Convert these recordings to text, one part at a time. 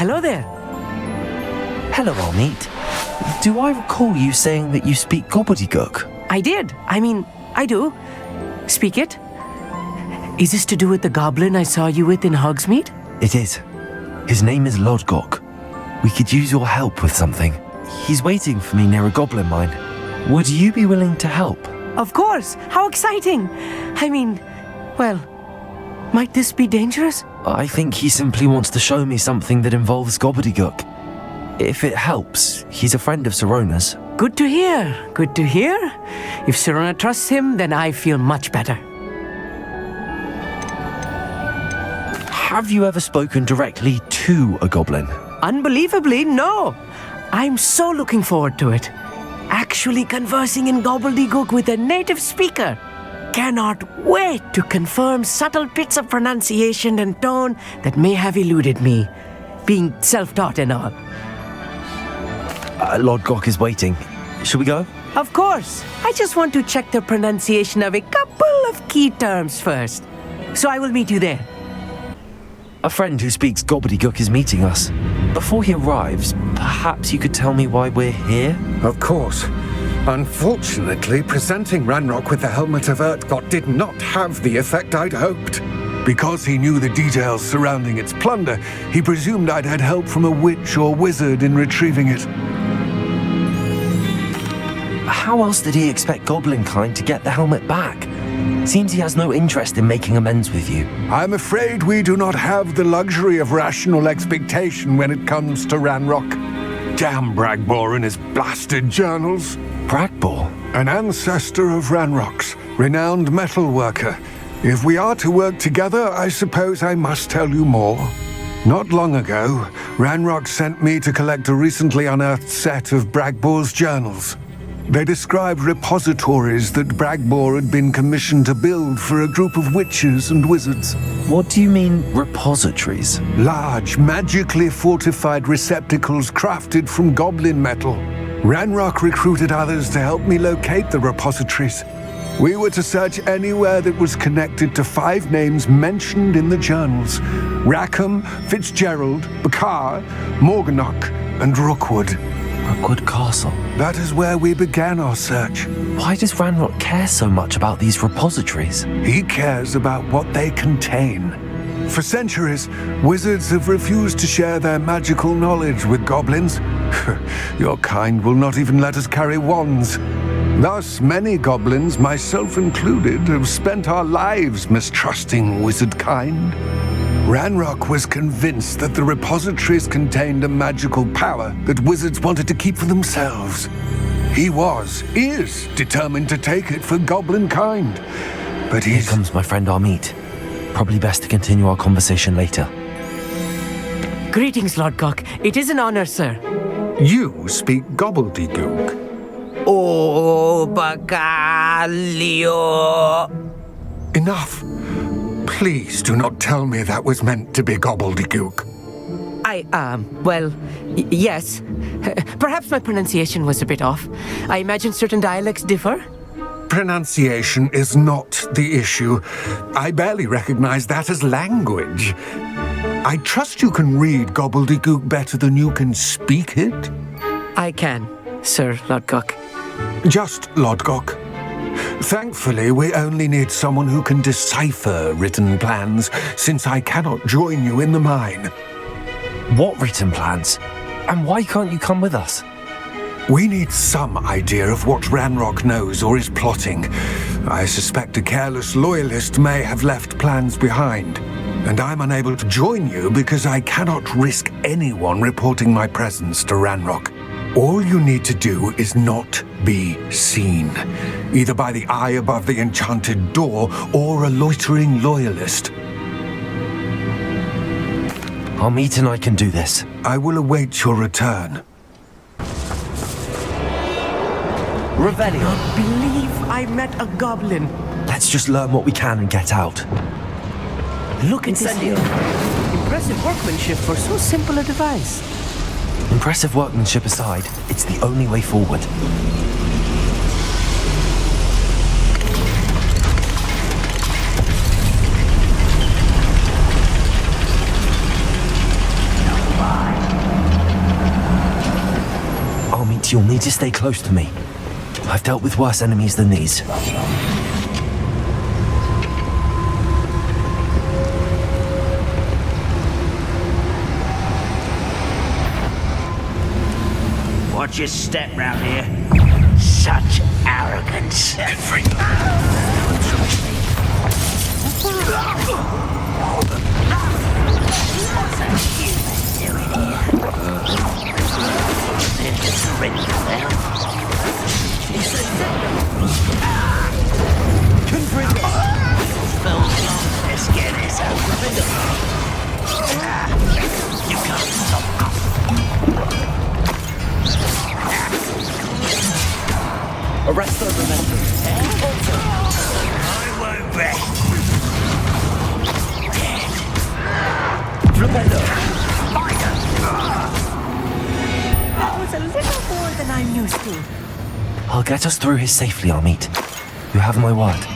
Hello there. Hello, Almeet. Do I recall you saying that you speak gobbledygook? I did. I do. Speak it. Is this to do with the goblin I saw you with in Hogsmeade? It is. His name is Lodgok. We could use your help with something. He's waiting for me near a goblin mine. Would you be willing to help? Of course. How exciting. Well, might this be dangerous? I think he simply wants to show me something that involves gobbledygook. If it helps, he's a friend of Sirona's. Good to hear. Good to hear. If Sirona trusts him, then I feel much better. Have you ever spoken directly to a goblin? Unbelievably, no. I'm so looking forward to it. Actually conversing in gobbledygook with a native speaker. Cannot wait to confirm subtle bits of pronunciation and tone that may have eluded me, being self-taught and all. Lodgok is waiting. Shall we go? Of course. I just want to check the pronunciation of a couple of key terms first. So I will meet you there. A friend who speaks gobbledygook is meeting us. Before he arrives, perhaps you could tell me why we're here? Of course. Unfortunately, presenting Ranrock with the Helmet of Urtkot did not have the effect I'd hoped. Because he knew the details surrounding its plunder, he presumed I'd had help from a witch or wizard in retrieving it. How else did he expect Goblinkind to get the helmet back? Seems he has no interest in making amends with you. I'm afraid we do not have the luxury of rational expectation when it comes to Ranrock. Damn Bragbor and his blasted journals. Bragbor? An ancestor of Ranrock's, renowned metal worker. If we are to work together, I suppose I must tell you more. Not long ago, Ranrock sent me to collect a recently unearthed set of Bragbor's journals. They described repositories that Bragbor had been commissioned to build for a group of witches and wizards. What do you mean, repositories? Large, magically fortified receptacles crafted from goblin metal. Ranrock recruited others to help me locate the repositories. We were to search anywhere that was connected to 5 names mentioned in the journals: Rackham, Fitzgerald, Bakar, Morganach, and Rookwood. Rookwood Castle. That is where we began our search. Why does Ranrock care so much about these repositories? He cares about what they contain. For centuries, wizards have refused to share their magical knowledge with goblins. Your kind will not even let us carry wands. Thus, many goblins, myself included, have spent our lives mistrusting wizard kind. Ranrock was convinced that the repositories contained a magical power that wizards wanted to keep for themselves. He is determined to take it for goblin kind. But Here comes my friend Almeet. Probably best to continue our conversation later. Greetings, Lodgok. It is an honor, sir. You speak gobbledygook. Oh, Bacalio. Enough. Please do not tell me that was meant to be gobbledygook. Yes. Perhaps my pronunciation was a bit off. I imagine certain dialects differ. Pronunciation is not the issue. I barely recognize that as language. I trust you can read gobbledygook better than you can speak it? I can, Sir Lodgok. Just Lodgok. Thankfully, we only need someone who can decipher written plans, since I cannot join you in the mine. What written plans? And why can't you come with us? We need some idea of what Ranrock knows or is plotting. I suspect a careless loyalist may have left plans behind. And I'm unable to join you because I cannot risk anyone reporting my presence to Ranrock. All you need to do is not be seen, either by the eye above the enchanted door or a loitering loyalist. Almeet and I can do this. I will await your return. Revelio. I believe I met a goblin. Let's just learn what we can and get out. Look at this here. Impressive workmanship for so simple a device. Impressive workmanship aside, it's the only way forward. No lie. need to stay close to me. I've dealt with worse enemies than these. Watch your step round here. Such arrogance. Let's get this over with. You can't stop us. Arrest those remnants. I won't rest. Flipendo! That was a little more than I'm used to. I'll get us through here safely, Amit. You have my word.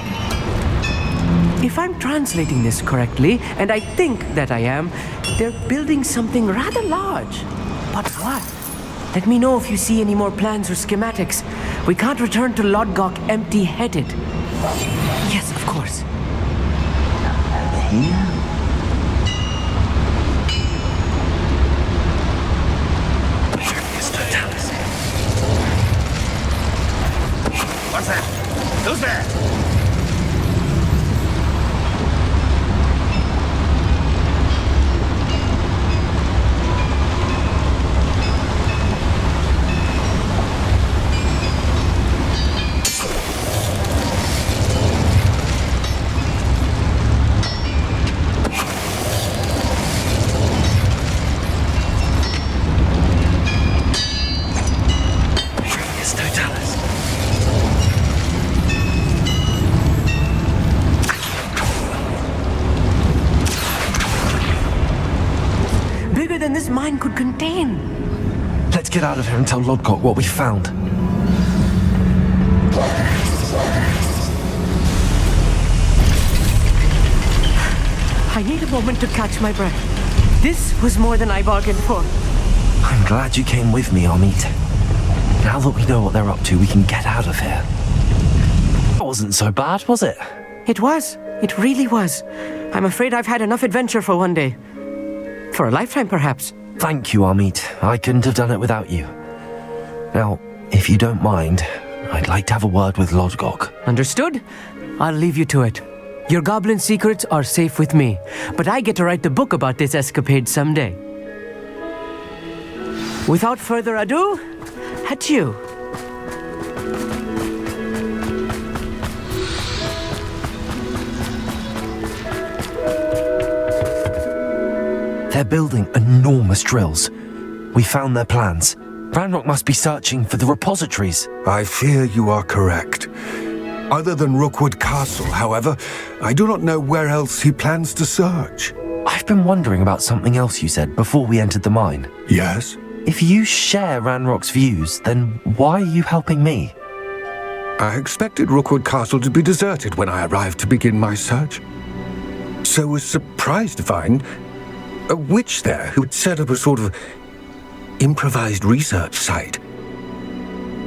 If I'm translating this correctly, and I think that I am, they're building something rather large. But what? Let me know if you see any more plans or schematics. We can't return to Lodgok empty-headed. Yes, of course. What's that? Who's there? Bigger than this mine could contain. Let's get out of here and tell Lodgok what we found. I need a moment to catch my breath. This was more than I bargained for. I'm glad you came with me, Amit. Now that we know what they're up to, we can get out of here. That wasn't so bad, was it? It was. It really was. I'm afraid I've had enough adventure for one day. For a lifetime, perhaps. Thank you, Amit. I couldn't have done it without you. Now, if you don't mind, I'd like to have a word with Lodgok. Understood? I'll leave you to it. Your goblin secrets are safe with me, but I get to write the book about this escapade someday. Without further ado, adieu. They're building enormous drills. We found their plans. Ranrock must be searching for the repositories. I fear you are correct. Other than Rookwood Castle, however, I do not know where else he plans to search. I've been wondering about something else you said before we entered the mine. Yes? If you share Ranrock's views, then why are you helping me? I expected Rookwood Castle to be deserted when I arrived to begin my search. So was surprised to find a witch there who had set up a sort of improvised research site.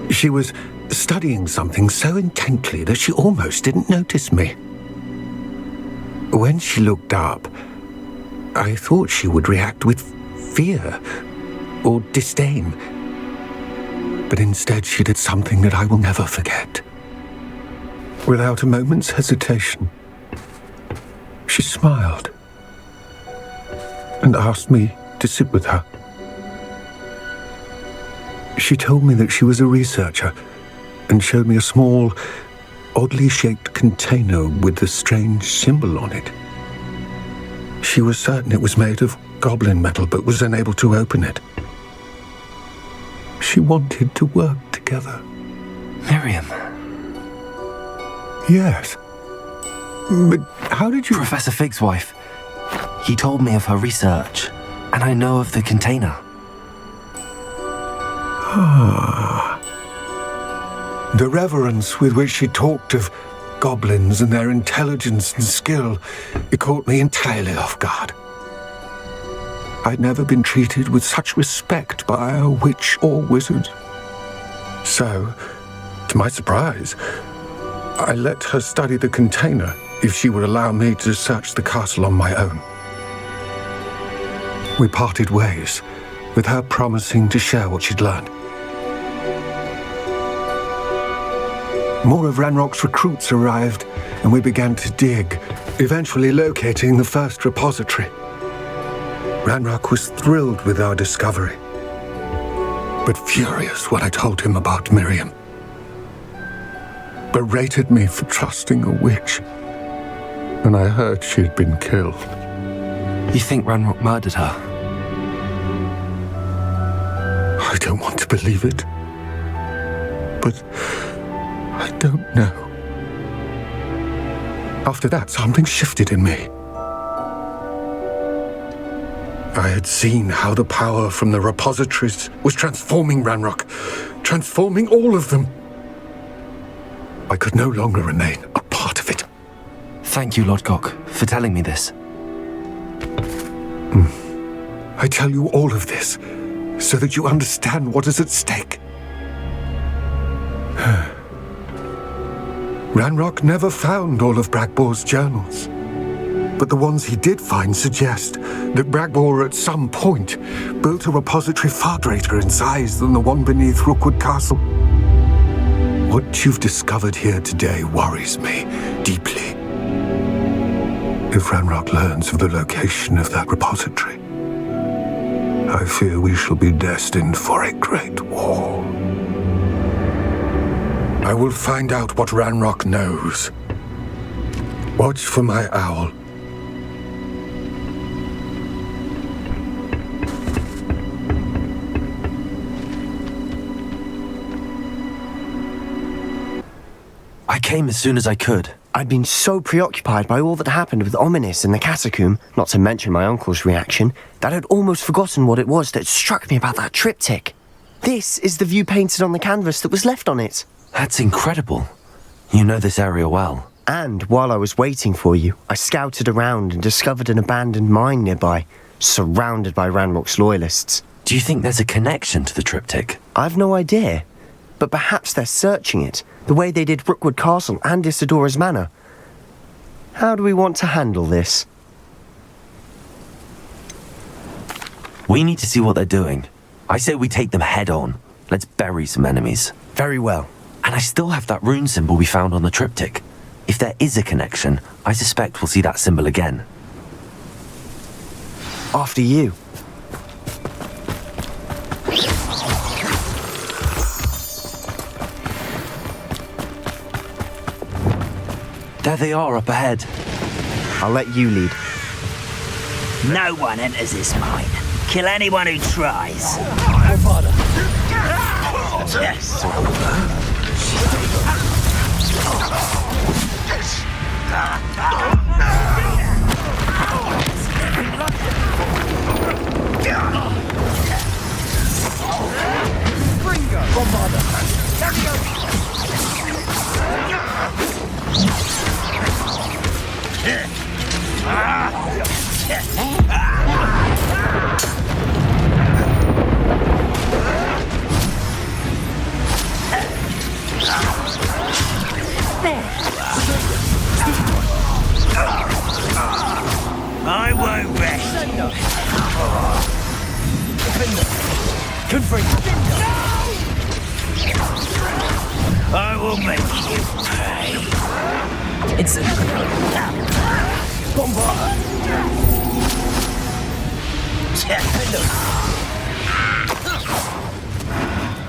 She was studying something so intently that she almost didn't notice me. When she looked up, I thought she would react with fear or disdain. But instead she did something that I will never forget. Without a moment's hesitation, she smiled and asked me to sit with her. She told me that she was a researcher and showed me a small, oddly shaped container with a strange symbol on it. She was certain it was made of goblin metal, but was unable to open it. She wanted to work together. Miriam. Yes. But how did you... Professor Fig's wife. He told me of her research, and I know of the container. The reverence with which she talked of goblins and their intelligence and skill, it caught me entirely off guard. I'd never been treated with such respect by a witch or wizard. So, to my surprise, I let her study the container if she would allow me to search the castle on my own. We parted ways, with her promising to share what she'd learned. More of Ranrock's recruits arrived, and we began to dig, eventually locating the first repository. Ranrock was thrilled with our discovery, but furious when I told him about Miriam. Berated me for trusting a witch, and I heard she'd been killed. You think Ranrock murdered her? I don't want to believe it, but I don't know. After that, something shifted in me. I had seen how the power from the repositories was transforming Ranrock, transforming all of them. I could no longer remain a part of it. Thank you, Lodgok, for telling me this. I tell you all of this so that you understand what is at stake. Ranrock never found all of Bragbor's journals, but the ones he did find suggest that Bragbor at some point built a repository far greater in size than the one beneath Rookwood Castle. What you've discovered here today worries me deeply. If Ranrock learns of the location of that repository, I fear we shall be destined for a great war. I will find out what Ranrock knows. Watch for my owl. I came as soon as I could. I'd been so preoccupied by all that happened with Ominis in the catacomb, not to mention my uncle's reaction, that I'd almost forgotten what it was that struck me about that triptych. This is the view painted on the canvas that was left on it. That's incredible. You know this area well. And while I was waiting for you, I scouted around and discovered an abandoned mine nearby, surrounded by Ranrock's loyalists. Do you think there's a connection to the triptych? I've no idea, but perhaps they're searching it, the way they did Rookwood Castle and Isidora's Manor. How do we want to handle this? We need to see what they're doing. I say we take them head on. Let's bury some enemies. Very well. And I still have that rune symbol we found on the triptych. If there is a connection, I suspect we'll see that symbol again. After you. There they are up ahead. I'll let you lead. No one enters this mine. Kill anyone who tries. Yes. I won't rest. I will make you pay. It's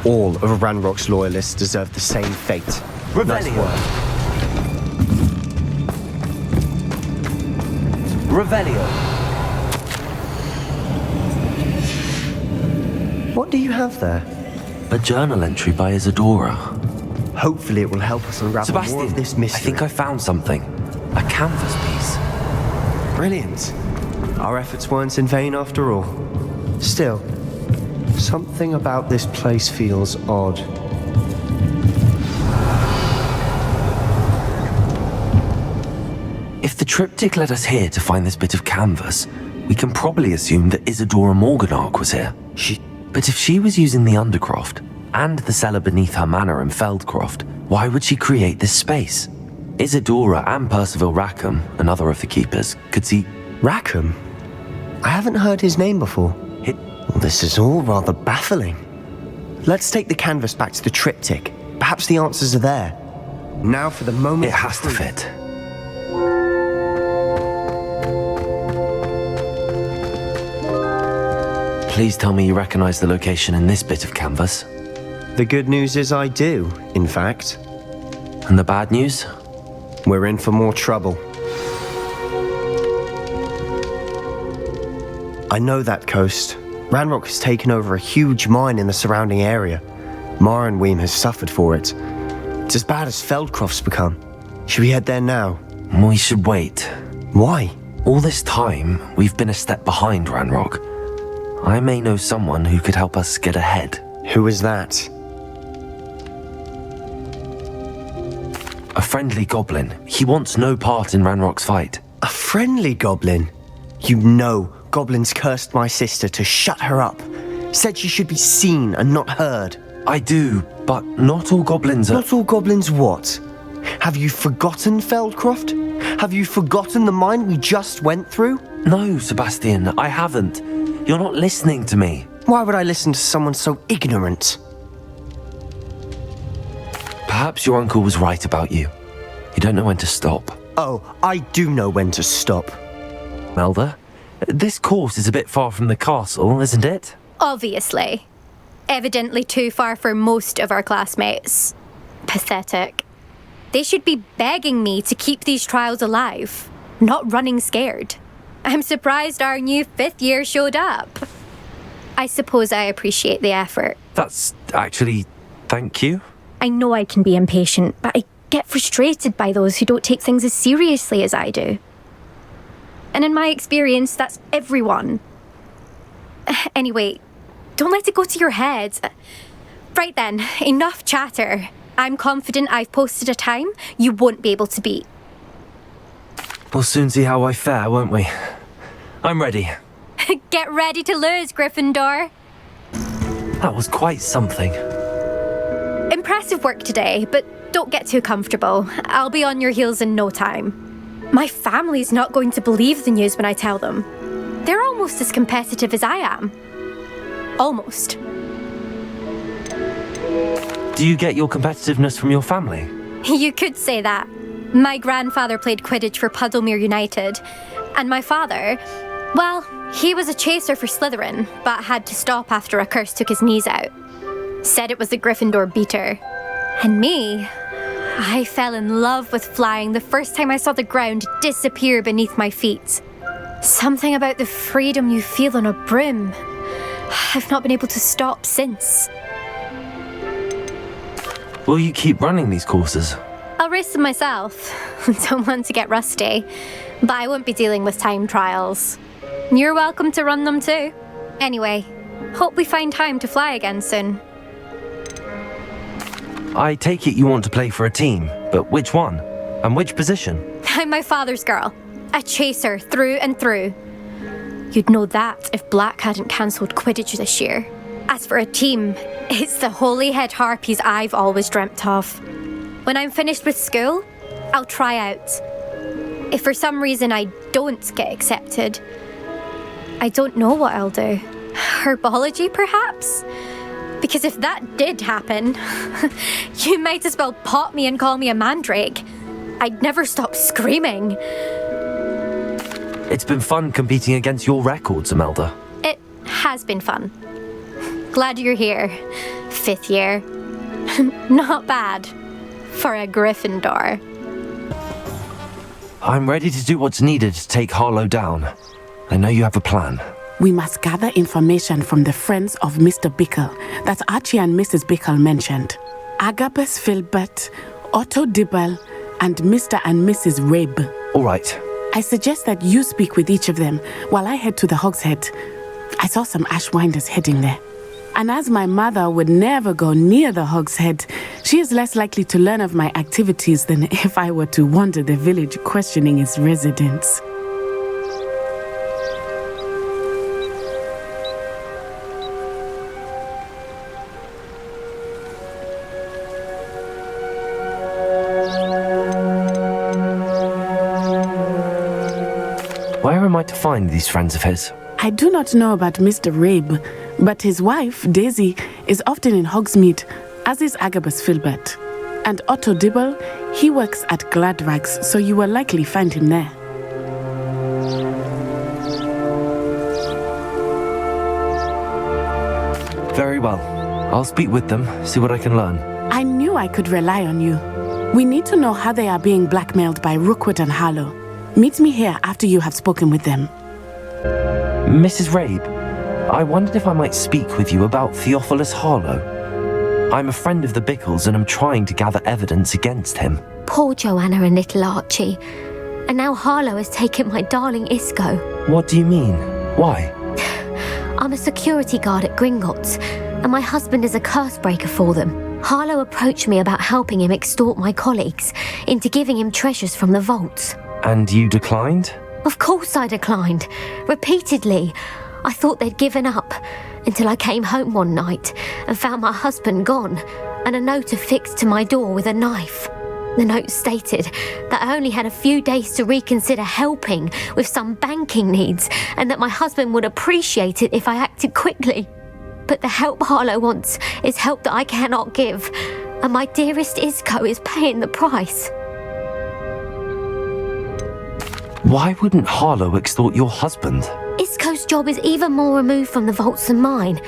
All of Ranrock's loyalists deserve the same fate. Nice work. Revelio. What do you have there? A journal entry by Isadora. Hopefully it will help us unravel more Sebastian, of this I mystery. think I found something. A canvas piece. Brilliant. Our efforts weren't in vain after all. Still, something about this place feels odd. If the triptych led us here to find this bit of canvas, we can probably assume that Isadora Morganark was here. But if she was using the Undercroft, and the cellar beneath her manor in Feldcroft, why would she create this space? Isadora and Percival Rackham, another of the keepers, could see... Rackham? I haven't heard his name before. Well, this is all rather baffling. Let's take the canvas back to the triptych. Perhaps the answers are there. Now for the moment... It has to fit. Please tell me you recognize the location in this bit of canvas. The good news is I do, in fact. And the bad news? We're in for more trouble. I know that coast. Ranrock has taken over a huge mine in the surrounding area. Marrenweem has suffered for it. It's as bad as Feldcroft's become. Should we head there now? We should wait. Why? All this time, we've been a step behind Ranrock. I may know someone who could help us get ahead. Who is that? A friendly goblin. He wants no part in Ranrock's fight. A friendly goblin? You know goblins cursed my sister to shut her up. Said she should be seen and not heard. I do, but not all goblins are... Not all goblins what? Have you forgotten Feldcroft? Have you forgotten the mine we just went through? No, Sebastian, I haven't. You're not listening to me. Why would I listen to someone so ignorant? Perhaps your uncle was right about you. You don't know when to stop. Oh, I do know when to stop. Melda, this course is a bit far from the castle, isn't it? Obviously. Evidently too far for most of our classmates. Pathetic. They should be begging me to keep these trials alive, not running scared. I'm surprised our new 5th year showed up. I suppose I appreciate the effort. That's actually... thank you. I know I can be impatient, but I get frustrated by those who don't take things as seriously as I do. And in my experience, that's everyone. Anyway, don't let it go to your head. Right then, enough chatter. I'm confident I've posted a time you won't be able to beat. We'll soon see how I fare, won't we? I'm ready. Get ready to lose, Gryffindor. That was quite something. Impressive work today, but don't get too comfortable. I'll be on your heels in no time. My family's not going to believe the news when I tell them. They're almost as competitive as I am. Almost. Do you get your competitiveness from your family? You could say that. My grandfather played Quidditch for Puddlemere United, and my father, well, he was a chaser for Slytherin, but had to stop after a curse took his knees out. Said it was the Gryffindor beater. And me, I fell in love with flying the first time I saw the ground disappear beneath my feet. Something about the freedom you feel on a broom. I've not been able to stop since. Will you keep running these courses? I'll race them myself. Don't want to get rusty. But I won't be dealing with time trials. You're welcome to run them too. Anyway, hope we find time to fly again soon. I take it you want to play for a team, but which one? And which position? I'm my father's girl. A chaser through and through. You'd know that if Black hadn't cancelled Quidditch this year. As for a team, it's the Holyhead Harpies I've always dreamt of. When I'm finished with school, I'll try out. If for some reason I don't get accepted, I don't know what I'll do. Herbology, perhaps? Because if that did happen, you might as well pot me and call me a mandrake. I'd never stop screaming. It's been fun competing against your records, Imelda. It has been fun. Glad you're here. 5th year. Not bad. For a Gryffindor. I'm ready to do what's needed to take Harlow down. I know you have a plan. We must gather information from the friends of Mr. Bickle that Archie and Mrs. Bickle mentioned. Agabus Filbert, Otto Dibble, and Mr. and Mrs. Rabe. All right. I suggest that you speak with each of them while I head to the Hogshead. I saw some Ashwinders heading there. And as my mother would never go near the Hogshead, she is less likely to learn of my activities than if I were to wander the village questioning its residents. Where am I to find these friends of his? I do not know about Mr. Rabe, but his wife, Daisy, is often in Hogsmeade, as is Agabus Filbert. And Otto Dibble, he works at Gladrags, so you will likely find him there. Very well. I'll speak with them, see what I can learn. I knew I could rely on you. We need to know how they are being blackmailed by Rookwood and Harlow. Meet me here after you have spoken with them. Mrs. Rabe, I wondered if I might speak with you about Theophilus Harlow. I'm a friend of the Bickles and I'm trying to gather evidence against him. Poor Joanna and little Archie. And now Harlow has taken my darling Isco. What do you mean? Why? I'm a security guard at Gringotts, and my husband is a curse breaker for them. Harlow approached me about helping him extort my colleagues into giving him treasures from the vaults. And you declined? Of course I declined. Repeatedly. I thought they'd given up, until I came home one night and found my husband gone, and a note affixed to my door with a knife. The note stated that I only had a few days to reconsider helping with some banking needs, and that my husband would appreciate it if I acted quickly. But the help Harlow wants is help that I cannot give, and my dearest Isco is paying the price. Why wouldn't Harlow extort your husband? Isco's job is even more removed from the vaults than mine.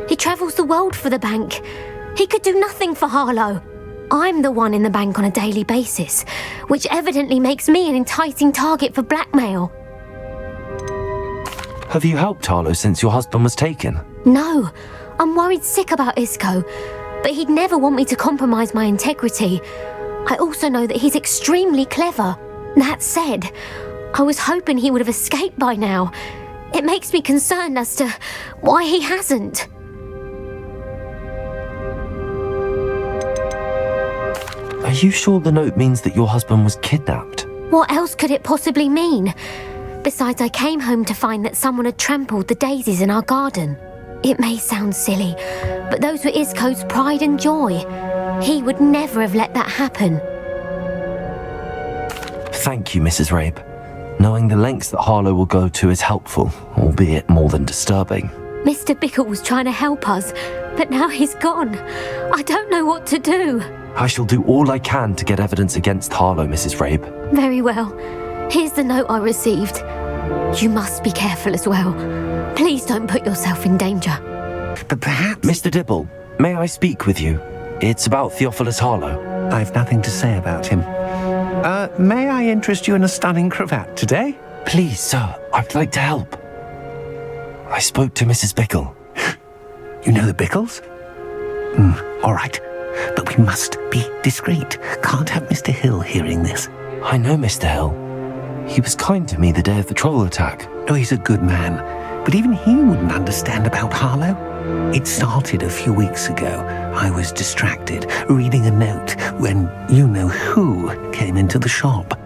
He travels the world for the bank. He could do nothing for Harlow. I'm the one in the bank on a daily basis, which evidently makes me an enticing target for blackmail. Have you helped Harlow since your husband was taken? No, I'm worried sick about Isco, but he'd never want me to compromise my integrity. I also know that he's extremely clever. That said, I was hoping he would have escaped by now. It makes me concerned as to why he hasn't. Are you sure the note means that your husband was kidnapped? What else could it possibly mean? Besides, I came home to find that someone had trampled the daisies in our garden. It may sound silly, but those were Isco's pride and joy. He would never have let that happen. Thank you, Mrs. Rabe. Knowing the lengths that Harlow will go to is helpful, albeit more than disturbing. Mr. Bickle was trying to help us, but now he's gone. I don't know what to do. I shall do all I can to get evidence against Harlow, Mrs. Rabe. Very well. Here's the note I received. You must be careful as well. Please don't put yourself in danger. But perhaps... Mr. Dibble, may I speak with you? It's about Theophilus Harlow. I've nothing to say about him. May I interest you in a stunning cravat today? Please, sir, I'd like to help. I spoke to Mrs. Bickle. You know the Bickles? All right. But we must be discreet. Can't have Mr. Hill hearing this. I know Mr. Hill. He was kind to me the day of the troll attack. Oh, he's a good man. But even he wouldn't understand about Harlow. It started a few weeks ago. I was distracted, reading a note, when you-know-who came into the shop.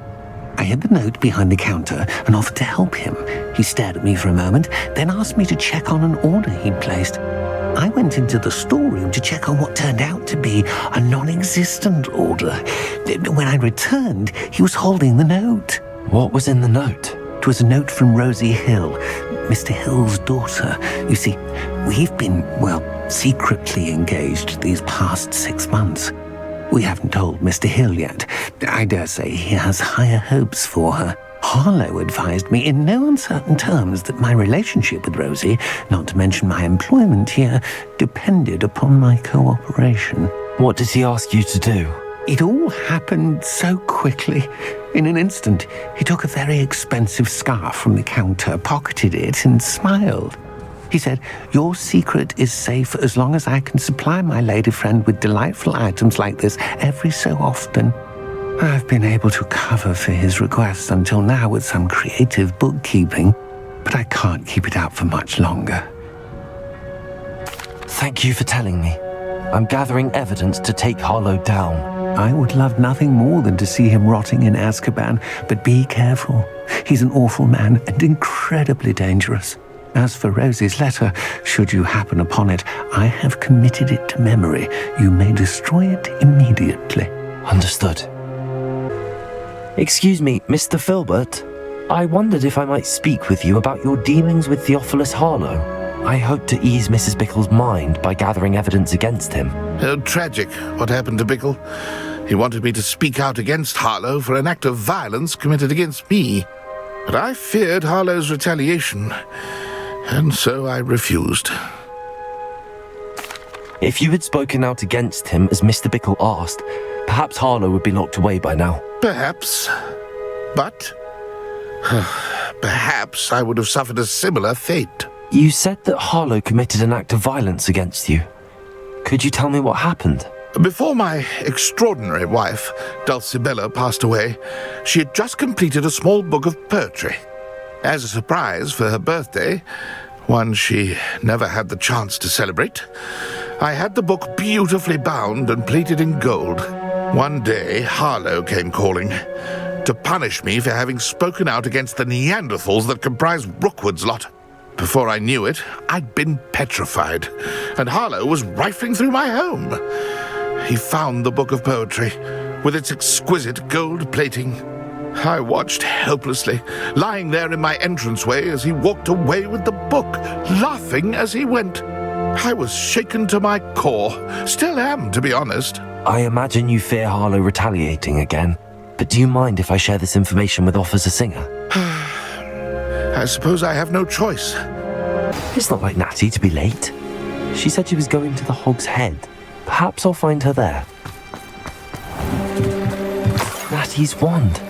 I hid the note behind the counter and offered to help him. He stared at me for a moment, then asked me to check on an order he'd placed. I went into the storeroom to check on what turned out to be a non-existent order. When I returned, he was holding the note. What was in the note? It was a note from Rosie Hill, Mr. Hill's daughter. You see, we've been, secretly engaged these past 6 months. We haven't told Mr. Hill yet. I dare say he has higher hopes for her. Harlow advised me in no uncertain terms that my relationship with Rosie, not to mention my employment here, depended upon my cooperation. What did he ask you to do? It all happened so quickly. In an instant, he took a very expensive scarf from the counter, pocketed it, and smiled. He said, "Your secret is safe as long as I can supply my lady friend with delightful items like this every so often." I've been able to cover for his request until now with some creative bookkeeping, but I can't keep it up for much longer. Thank you for telling me. I'm gathering evidence to take Harlow down. I would love nothing more than to see him rotting in Azkaban, but be careful. He's an awful man and incredibly dangerous. As for Rosie's letter, should you happen upon it, I have committed it to memory. You may destroy it immediately. Understood. Excuse me, Mr. Filbert? I wondered if I might speak with you about your dealings with Theophilus Harlow. I hope to ease Mrs. Bickle's mind by gathering evidence against him. Oh, tragic, what happened to Bickle. He wanted me to speak out against Harlow for an act of violence committed against me. But I feared Harlow's retaliation, and so I refused. If you had spoken out against him as Mr. Bickle asked, perhaps Harlow would be locked away by now. Perhaps. But perhaps I would have suffered a similar fate. You said that Harlow committed an act of violence against you. Could you tell me what happened? Before my extraordinary wife, Dulcibella, passed away, she had just completed a small book of poetry. As a surprise for her birthday, one she never had the chance to celebrate, I had the book beautifully bound and plated in gold. One day, Harlow came calling to punish me for having spoken out against the Neanderthals that comprise Rookwood's lot. Before I knew it, I'd been petrified, and Harlow was rifling through my home. He found the book of poetry, with its exquisite gold plating. I watched helplessly, lying there in my entranceway as he walked away with the book, laughing as he went. I was shaken to my core. Still am, to be honest. I imagine you fear Harlow retaliating again, but do you mind if I share this information with Officer Singer? I suppose I have no choice. It's not like Natty to be late. She said she was going to the Hog's Head. Perhaps I'll find her there. Natty's wand.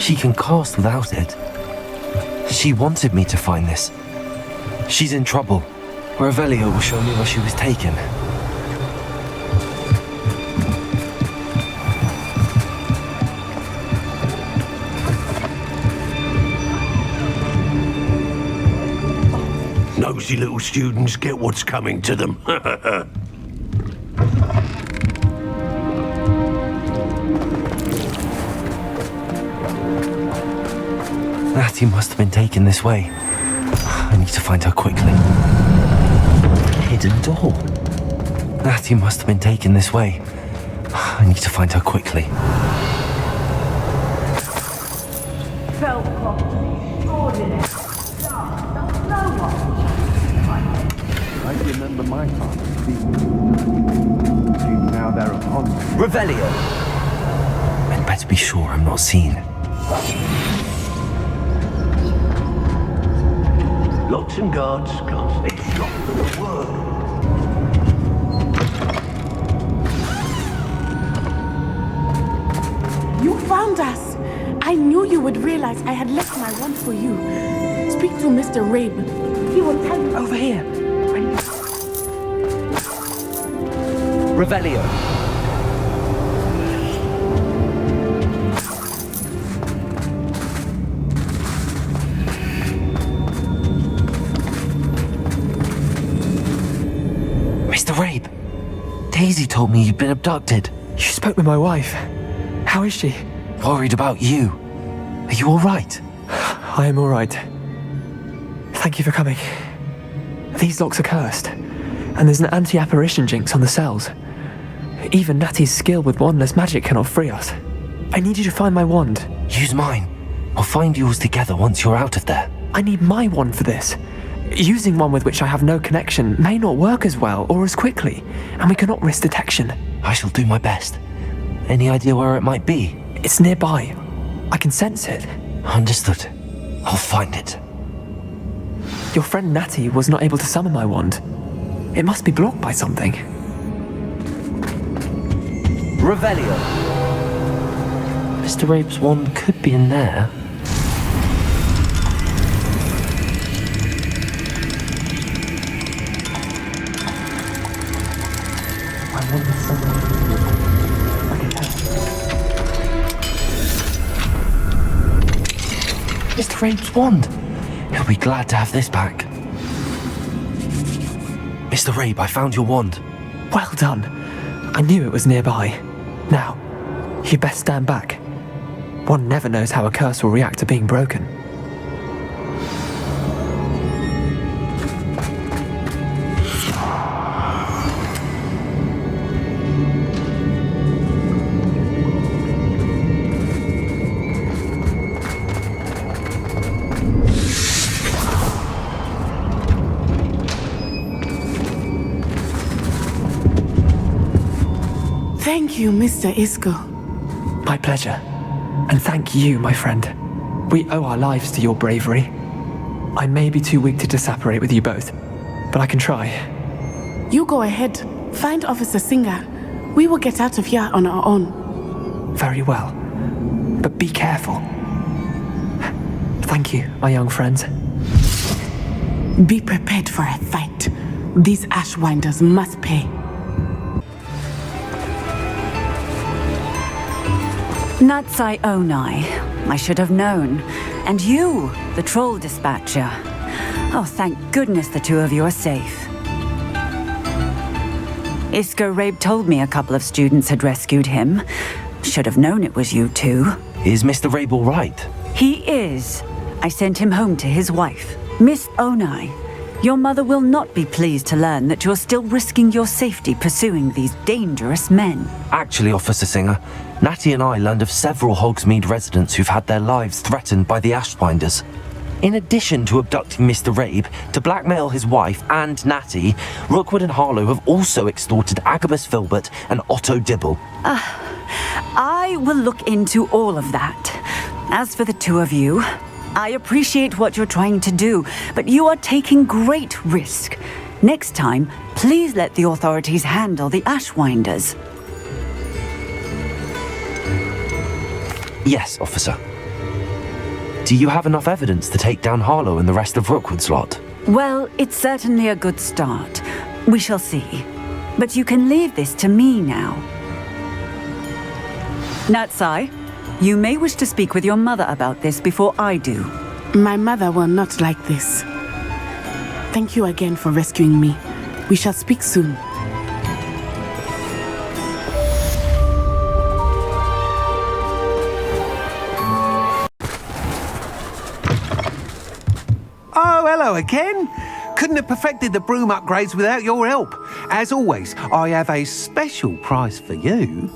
She can cast without it. She wanted me to find this. She's in trouble. Revelio will show me where she was taken. Nosy little students get what's coming to them. Natty must have been taken this way. I need to find her quickly. Hidden door. Natty must have been taken this way. I need to find her quickly. I remember my father speaking. Now they're upon me. Revelio! I'd better be sure I'm not seen. Locks and guards can't stay shot for the work. You found us! I knew you would realize I had left my wand for you. Speak to Mr. Rabe. He will tell you. Over here! Revelio! Mr. Rabe! Daisy told me you'd been abducted. You spoke with my wife. How is she? Worried about you. Are you all right? I am all right. Thank you for coming. These locks are cursed, and there's an anti-apparition jinx on the cells. Even Natty's skill with wandless magic cannot free us. I need you to find my wand. Use mine. We'll find yours together once you're out of there. I need my wand for this. Using one with which I have no connection may not work as well or as quickly, and we cannot risk detection. I shall do my best. Any idea where it might be? It's nearby. I can sense it. Understood. I'll find it. Your friend Natty was not able to summon my wand. It must be blocked by something. Revelio! Mr. Rabe's wand could be in there. I wonder if someone... I can tell. Mr. Rabe's wand! He'll be glad to have this back. Mr. Rabe, I found your wand. Well done. I knew it was nearby. Now, you best stand back. One never knows how a curse will react to being broken. Thank you, Mr. Isco. My pleasure. And thank you, my friend. We owe our lives to your bravery. I may be too weak to disapparate with you both, but I can try. You go ahead. Find Officer Singer. We will get out of here on our own. Very well. But be careful. Thank you, my young friends. Be prepared for a fight. These Ashwinders must pay. Natsai Onai. I should have known. And you, the troll dispatcher. Oh, thank goodness the two of you are safe. Isco Rabe told me a couple of students had rescued him. Should have known it was you two. Is Mr. Rabe all right? He is. I sent him home to his wife. Miss Onai, your mother will not be pleased to learn that you're still risking your safety pursuing these dangerous men. Actually, Officer Singer, Natty and I learned of several Hogsmeade residents who've had their lives threatened by the Ashwinders. In addition to abducting Mr. Rabe to blackmail his wife and Natty, Rookwood and Harlow have also extorted Agabus Filbert and Otto Dibble. I will look into all of that. As for the two of you, I appreciate what you're trying to do, but you are taking great risk. Next time, please let the authorities handle the Ashwinders. Yes, officer. Do you have enough evidence to take down Harlow and the rest of Rookwood's lot? Well, it's certainly a good start. We shall see. But you can leave this to me now. Natsai, you may wish to speak with your mother about this before I do. My mother will not like this. Thank you again for rescuing me. We shall speak soon. Oh, hello again. Couldn't have perfected the broom upgrades without your help. As always, I have a special prize for you.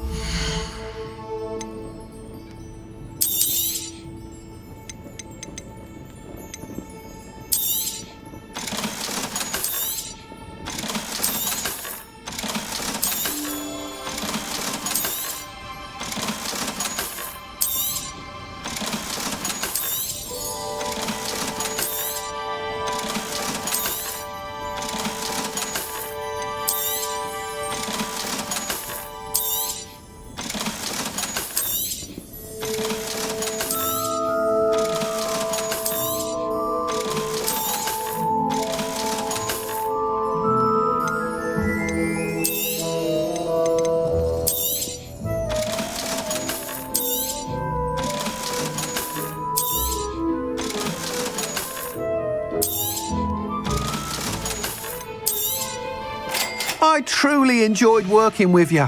I truly enjoyed working with you.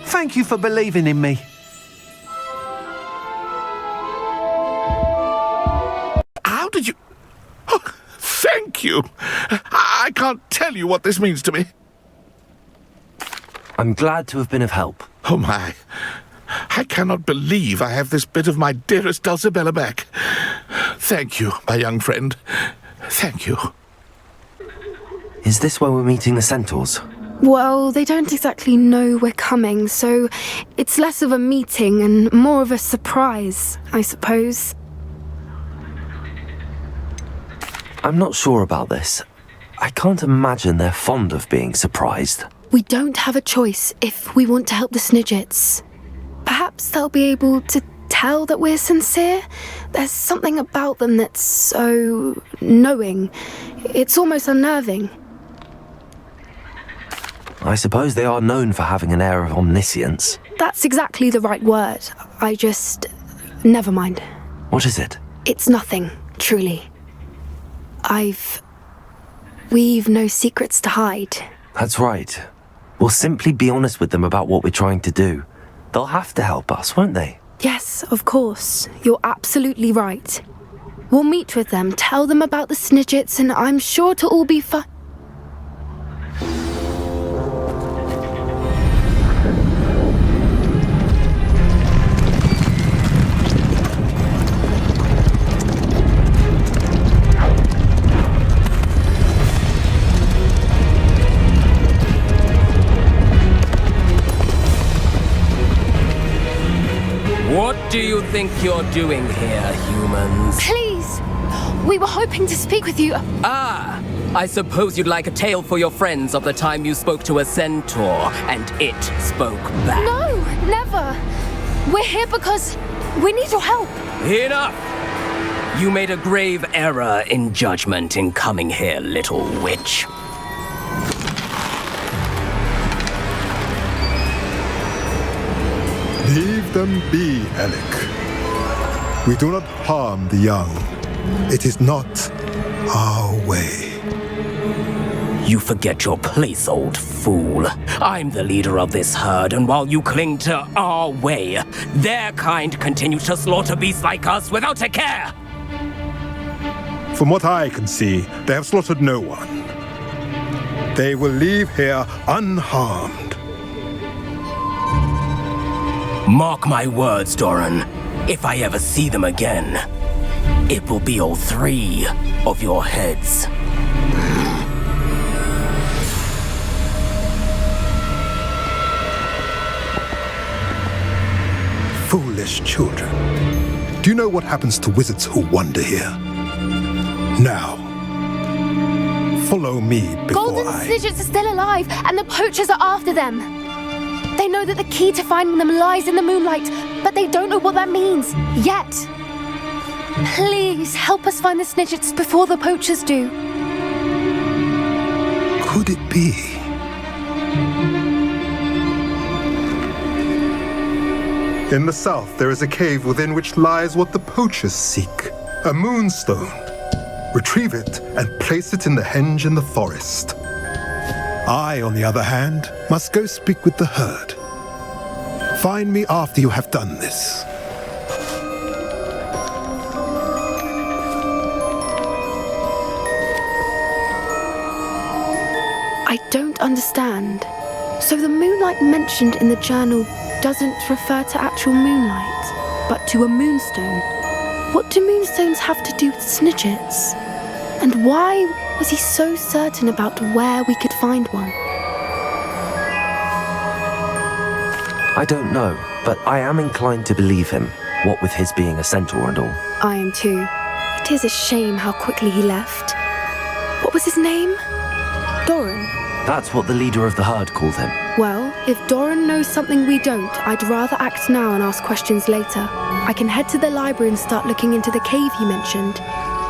Thank you for believing in me. How did you... Oh, thank you. I can't tell you what this means to me. I'm glad to have been of help. Oh, my. I cannot believe I have this bit of my dearest Dulcibella back. Thank you, my young friend. Thank you. Is this where we're meeting the centaurs? Well, they don't exactly know we're coming, so it's less of a meeting and more of a surprise, I suppose. I'm not sure about this. I can't imagine they're fond of being surprised. We don't have a choice if we want to help the Snidgets. Perhaps they'll be able to tell that we're sincere. There's something about them that's so knowing. It's almost unnerving. I suppose they are known for having an air of omniscience. That's exactly the right word. Never mind. What is it? It's nothing, truly. We've no secrets to hide. That's right. We'll simply be honest with them about what we're trying to do. They'll have to help us, won't they? Yes, of course. You're absolutely right. We'll meet with them, tell them about the Snidgets, and I'm sure to all be fine. think you're doing here, humans? Please! We were hoping to speak with you. Ah! I suppose you'd like a tale for your friends of the time you spoke to a centaur, and it spoke back. No, never. We're here because we need your help. Enough! You made a grave error in judgment in coming here, little witch. Leave them be, Alec. We do not harm the young. It is not our way. You forget your place, old fool. I'm the leader of this herd, and while you cling to our way, their kind continue to slaughter beasts like us without a care. From what I can see, they have slaughtered no one. They will leave here unharmed. Mark my words, Doran. If I ever see them again, it will be all 3 of your heads. Foolish children. Do you know what happens to wizards who wander here? Now, follow me before Golden Snidgets are still alive, and the poachers are after them. They know that the key to finding them lies in the moonlight, but they don't know what that means yet. Please help us find the Snidgets before the poachers do. Could it be? In the south, there is a cave within which lies what the poachers seek. A moonstone. Retrieve it and place it in the henge in the forest. I, on the other hand, must go speak with the herd. Find me after you have done this. I don't understand. So the moonlight mentioned in the journal doesn't refer to actual moonlight, but to a moonstone. What do moonstones have to do with Snidgets? And why was he so certain about where we could find one? I don't know, but I am inclined to believe him, what with his being a centaur and all. I am too. It is a shame how quickly he left. What was his name? Doran. That's what the leader of the herd called him. Well, if Doran knows something we don't, I'd rather act now and ask questions later. I can head to the library and start looking into the cave you mentioned.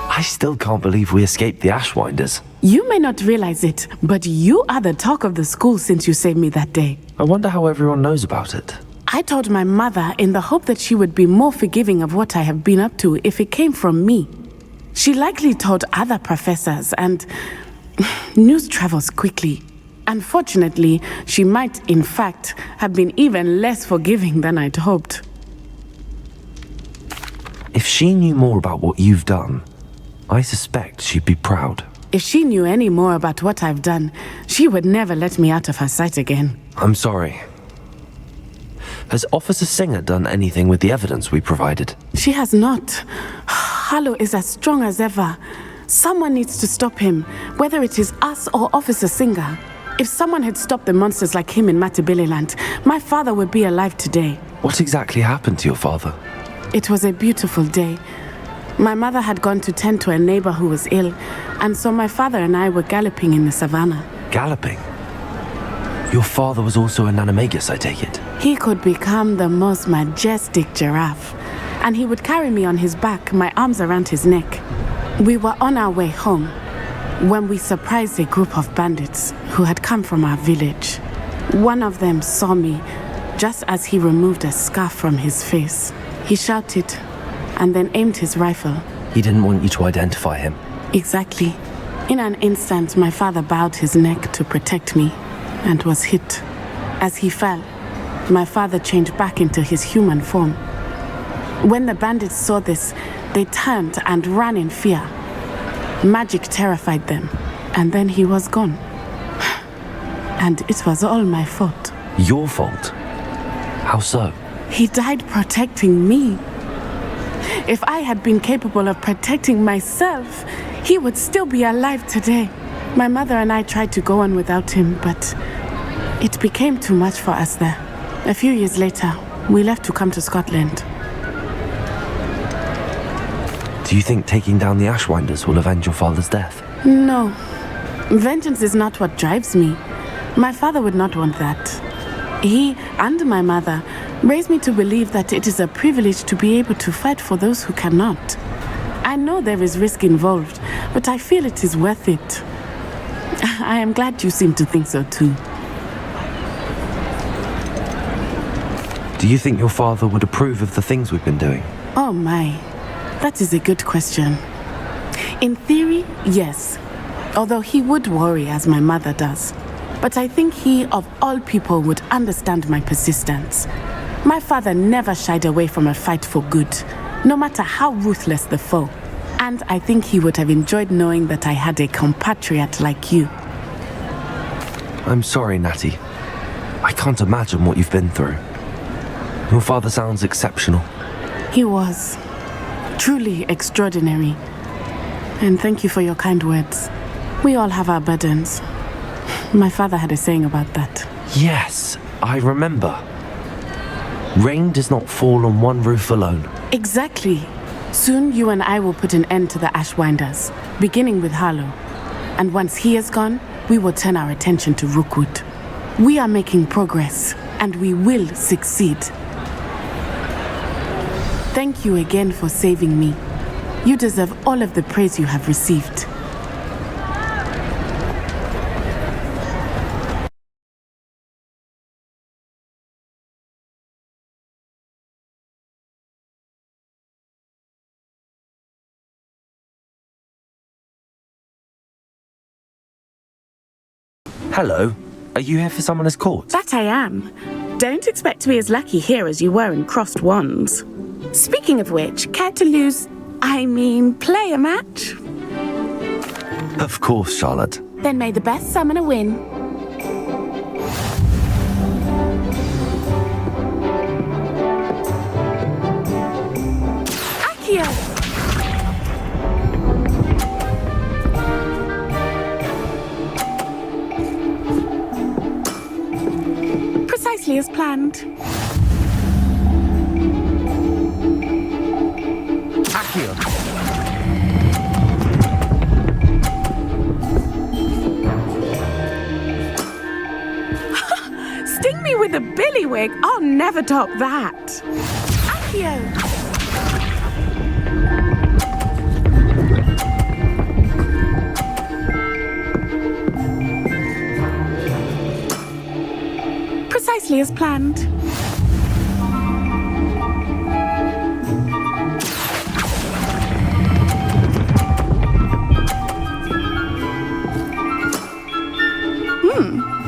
I still can't believe we escaped the Ashwinders. You may not realize it, but you are the talk of the school since you saved me that day. I wonder how everyone knows about it. I told my mother in the hope that she would be more forgiving of what I have been up to if it came from me. She likely told other professors, and news travels quickly. Unfortunately, she might, in fact, have been even less forgiving than I'd hoped. If she knew more about what you've done, I suspect she'd be proud. If she knew any more about what I've done, she would never let me out of her sight again. I'm sorry. Has Officer Singer done anything with the evidence we provided? She has not. Harlow is as strong as ever. Someone needs to stop him, whether it is us or Officer Singer. If someone had stopped the monsters like him in Matabeleland, my father would be alive today. What exactly happened to your father? It was a beautiful day. My mother had gone to tend to a neighbor who was ill, and so my father and I were galloping in the savannah. Galloping? Your father was also an animagus, I take it? He could become the most majestic giraffe, and he would carry me on his back, my arms around his neck. We were on our way home when we surprised a group of bandits who had come from our village. One of them saw me just as he removed a scarf from his face. He shouted and then aimed his rifle. He didn't want you to identify him. Exactly. In an instant, my father bowed his neck to protect me and was hit. As he fell, my father changed back into his human form. When the bandits saw this, they turned and ran in fear. Magic terrified them, and then he was gone. And it was all my fault. Your fault? How so? He died protecting me. If I had been capable of protecting myself, he would still be alive today. My mother and I tried to go on without him, but it became too much for us there. A few years later, we left to come to Scotland. Do you think taking down the Ashwinders will avenge your father's death? No. Vengeance is not what drives me. My father would not want that. He and my mother raised me to believe that it is a privilege to be able to fight for those who cannot. I know there is risk involved, but I feel it is worth it. I am glad you seem to think so too. Do you think your father would approve of the things we've been doing? Oh my, that is a good question. In theory, yes. Although he would worry as my mother does. But I think he, of all people, would understand my persistence. My father never shied away from a fight for good, no matter how ruthless the foe. And I think he would have enjoyed knowing that I had a compatriot like you. I'm sorry, Natty. I can't imagine what you've been through. Your father sounds exceptional. He was. Truly extraordinary. And thank you for your kind words. We all have our burdens. My father had a saying about that. Yes, I remember. Rain does not fall on one roof alone. Exactly. Soon you and I will put an end to the Ashwinders, beginning with Harlow. And once he is gone, we will turn our attention to Rookwood. We are making progress, and we will succeed. Thank you again for saving me. You deserve all of the praise you have received. Hello. Are you here for Summoner's Court? That I am. Don't expect to be as lucky here as you were in Crossed Wands. Speaking of which, care to play a match? Of course, Charlotte. Then may the best summoner win. Accio! Precisely as planned. Accio! Sting me with a billywig? I'll never top that. Accio! Precisely as planned.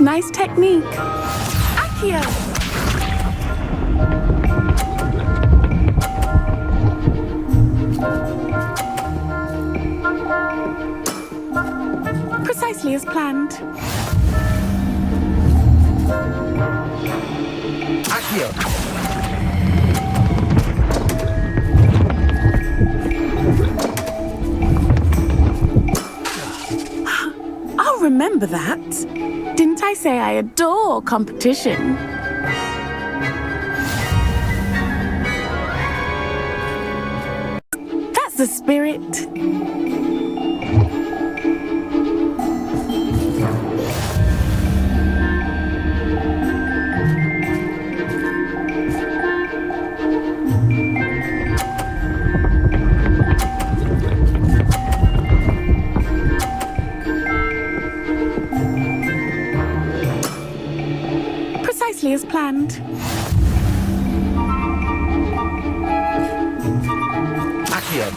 Nice technique. Accio! Precisely as planned. Accio! I'll remember that. Didn't I say I adore competition? That's the spirit. Precisely as planned. Accio!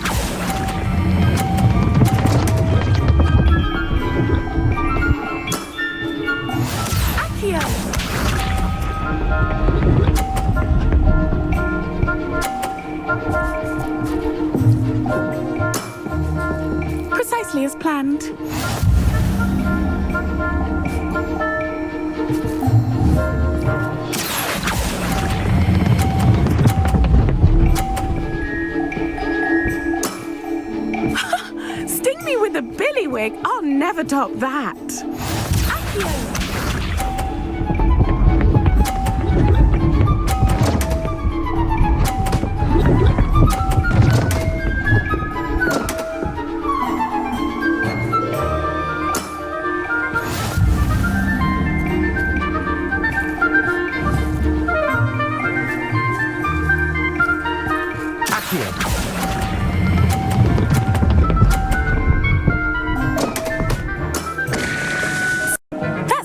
Accio! Precisely as planned. Sting me with a billywig? I'll never top that. Accio!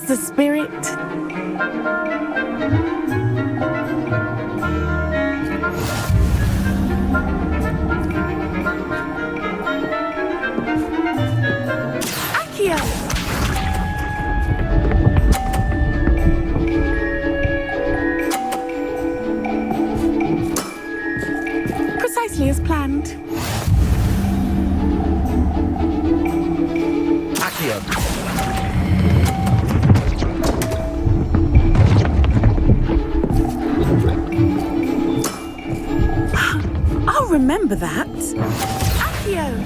the spirit. Accio! Precisely as planned. Accio! I'll remember that. Accio!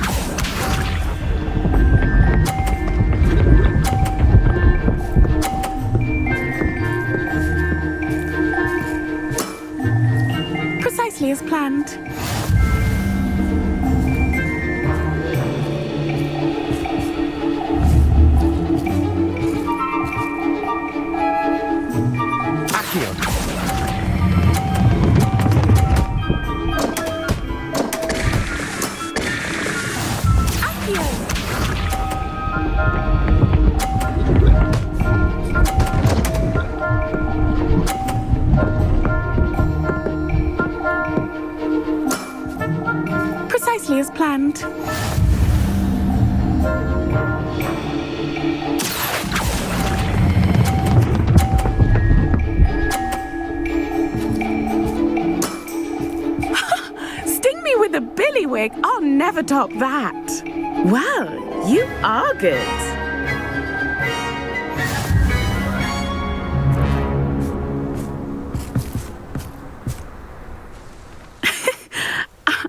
Precisely as planned. Accio! Precisely as planned. Sting me with a billywig. I'll never top that. Well, you are good.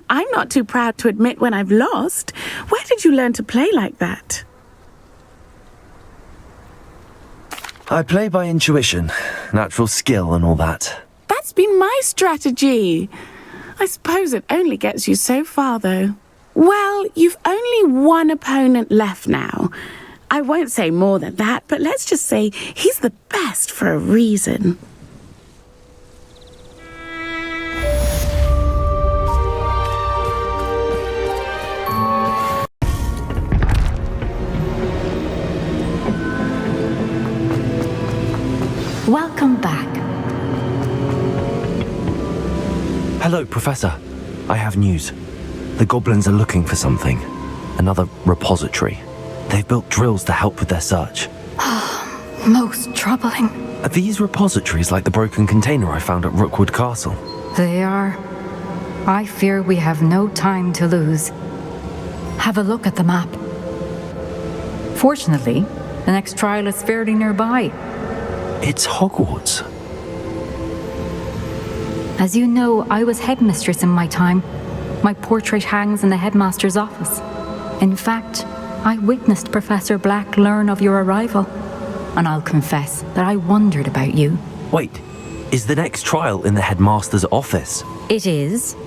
I'm not too proud to admit when I've lost. Where did you learn to play like that? I play by intuition, natural skill and all that. That's been my strategy. I suppose it only gets you so far, though. Well, you've only one opponent left now. I won't say more than that, but let's just say he's the best for a reason. Welcome back. Hello, Professor. I have news. The goblins are looking for something. Another repository. They've built drills to help with their search. Most troubling. Are these repositories like the broken container I found at Rookwood Castle? They are. I fear we have no time to lose. Have a look at the map. Fortunately, the next trial is fairly nearby. It's Hogwarts. As you know, I was headmistress in my time. My portrait hangs in the headmaster's office. In fact, I witnessed Professor Black learn of your arrival. And I'll confess that I wondered about you. Wait, is the next trial in the headmaster's office? It is.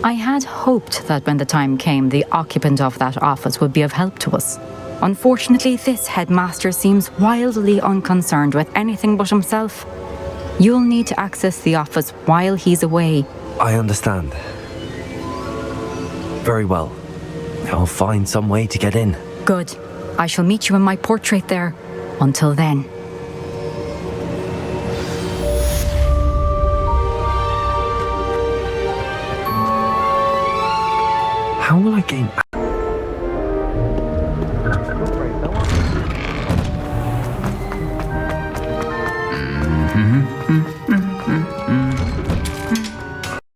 I had hoped that when the time came, the occupant of that office would be of help to us. Unfortunately, this headmaster seems wildly unconcerned with anything but himself. You'll need to access the office while he's away. I understand. Very well. I'll find some way to get in. Good. I shall meet you in my portrait there. Until then. How will I gain